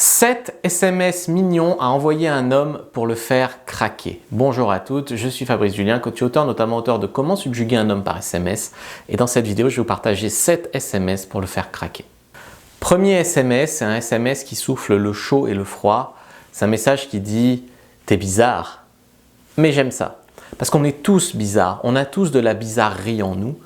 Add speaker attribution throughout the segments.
Speaker 1: 7 SMS mignons à envoyer à un homme pour le faire craquer. Bonjour à toutes, je suis Fabrice Julien, coach auteur, notamment auteur de Comment subjuguer un homme par SMS. Et dans cette vidéo, je vais vous partager 7 SMS pour le faire craquer. Premier SMS, c'est un SMS qui souffle le chaud et le froid. C'est un message qui dit « T'es bizarre, mais j'aime ça ». Parce qu'on est tous bizarres, on a tous de la bizarrerie en nous.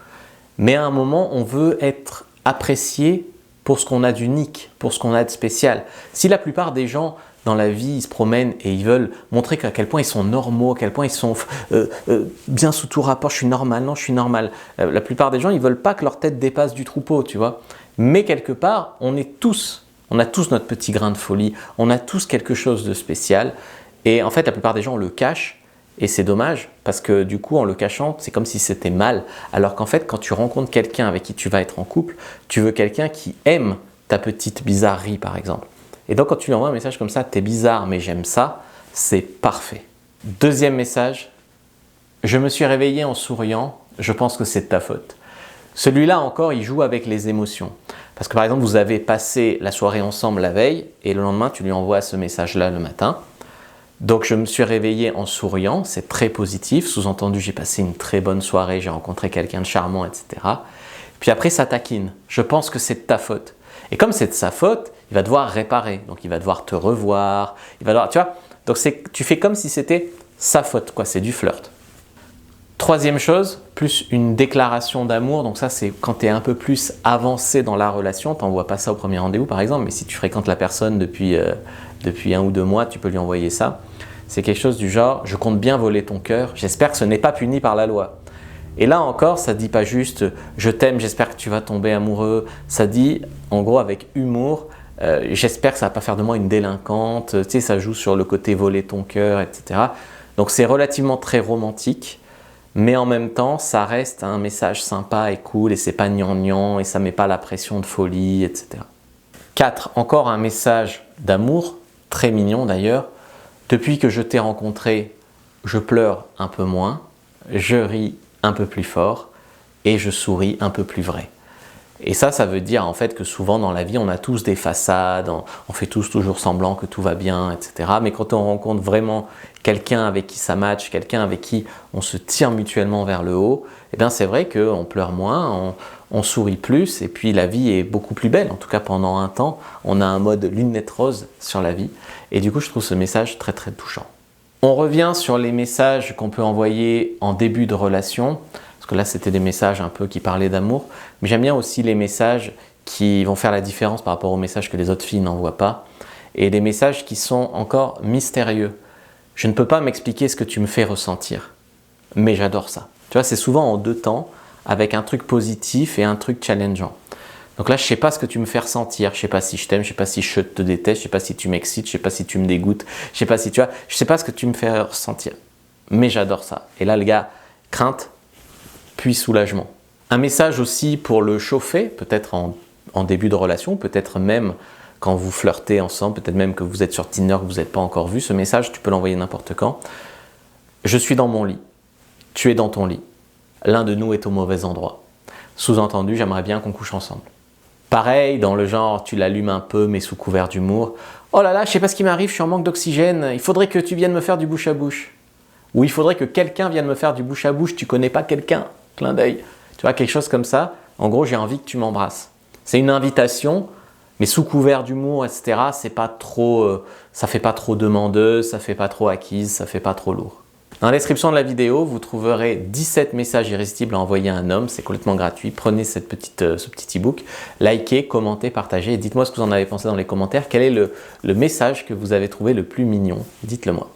Speaker 1: Mais à un moment, on veut être apprécié pour ce qu'on a d'unique, pour ce qu'on a de spécial. Si la plupart des gens dans la vie ils se promènent et ils veulent montrer à quel point ils sont normaux, à quel point ils sont bien sous tout rapport, je suis normal, non je suis normal. La plupart des gens ils veulent pas que leur tête dépasse du troupeau, tu vois. Mais quelque part, on a tous notre petit grain de folie, on a tous quelque chose de spécial. Et en fait, la plupart des gens le cachent. Et c'est dommage parce que du coup, en le cachant, c'est comme si c'était mal. Alors qu'en fait, quand tu rencontres quelqu'un avec qui tu vas être en couple, tu veux quelqu'un qui aime ta petite bizarrerie, par exemple. Et donc, quand tu lui envoies un message comme ça, t'es bizarre, mais j'aime ça, c'est parfait. Deuxième message, je me suis réveillé en souriant, je pense que c'est de ta faute. Celui-là encore, il joue avec les émotions. Parce que par exemple, vous avez passé la soirée ensemble la veille et le lendemain, tu lui envoies ce message-là le matin. Donc je me suis réveillé en souriant, c'est très positif, sous-entendu j'ai passé une très bonne soirée, j'ai rencontré quelqu'un de charmant, etc. Puis après ça taquine, je pense que c'est de ta faute. Et comme c'est de sa faute, il va devoir réparer, donc il va devoir te revoir, il va devoir, tu vois, donc tu fais comme si c'était sa faute, quoi, c'est du flirt. Troisième chose, plus une déclaration d'amour, donc ça c'est quand tu es un peu plus avancé dans la relation, tu n'envoies pas ça au premier rendez-vous par exemple, mais si tu fréquentes la personne depuis 1 ou 2 mois, tu peux lui envoyer ça. C'est quelque chose du genre « je compte bien voler ton cœur, j'espère que ce n'est pas puni par la loi ». Et là encore, ça ne dit pas juste « je t'aime, j'espère que tu vas tomber amoureux », ça dit en gros avec humour « j'espère que ça ne va pas faire de moi une délinquante », tu sais, ça joue sur le côté « voler ton cœur », etc. Donc c'est relativement très romantique. Mais en même temps, ça reste un message sympa et cool et c'est pas gnangnan et ça met pas la pression de folie, etc. 4. Encore un message d'amour, très mignon d'ailleurs. Depuis que je t'ai rencontré, je pleure un peu moins, je ris un peu plus fort et je souris un peu plus vrai. Et ça veut dire en fait que souvent dans la vie, on a tous des façades, on fait tous toujours semblant que tout va bien, etc. Mais quand on rencontre vraiment quelqu'un avec qui ça match, quelqu'un avec qui on se tire mutuellement vers le haut, eh bien c'est vrai qu'on pleure moins, on sourit plus et puis la vie est beaucoup plus belle. En tout cas pendant un temps, on a un mode lunettes roses sur la vie. Et du coup, je trouve ce message très très touchant. On revient sur les messages qu'on peut envoyer en début de relation. Parce que là, c'était des messages un peu qui parlaient d'amour. Mais j'aime bien aussi les messages qui vont faire la différence par rapport aux messages que les autres filles n'envoient pas. Et des messages qui sont encore mystérieux. Je ne peux pas m'expliquer ce que tu me fais ressentir. Mais j'adore ça. Tu vois, c'est souvent en 2 temps, avec un truc positif et un truc challengeant. Donc là, je ne sais pas ce que tu me fais ressentir. Je ne sais pas si je t'aime, je ne sais pas si je te déteste, je ne sais pas si tu m'excites, je ne sais pas si tu me dégoûtes, je ne sais pas si tu vois, je ne sais pas ce que tu me fais ressentir. Mais j'adore ça. Et là, le gars, crainte, puis soulagement. Un message aussi pour le chauffer, peut-être en début de relation, peut-être même quand vous flirtez ensemble, peut-être même que vous êtes sur Tinder, que vous n'êtes pas encore vu. Ce message, tu peux l'envoyer n'importe quand. Je suis dans mon lit. Tu es dans ton lit. L'un de nous est au mauvais endroit. Sous-entendu, j'aimerais bien qu'on couche ensemble. Pareil, dans le genre, tu l'allumes un peu, mais sous couvert d'humour. Oh là là, je sais pas ce qui m'arrive, je suis en manque d'oxygène. Il faudrait que tu viennes me faire du bouche à bouche. Ou il faudrait que quelqu'un vienne me faire du bouche à bouche. Tu connais pas quelqu'un? Clin d'œil. Tu vois, quelque chose comme ça. En gros, j'ai envie que tu m'embrasses. C'est une invitation, mais sous couvert d'humour, etc. C'est pas trop, ça fait pas trop demandeuse, ça fait pas trop acquise, ça fait pas trop lourd. Dans la description de la vidéo, vous trouverez 17 messages irrésistibles à envoyer à un homme. C'est complètement gratuit. Prenez ce petit e-book, likez, commentez, partagez et dites-moi ce que vous en avez pensé dans les commentaires. Quel est le message que vous avez trouvé le plus mignon? Dites-le moi.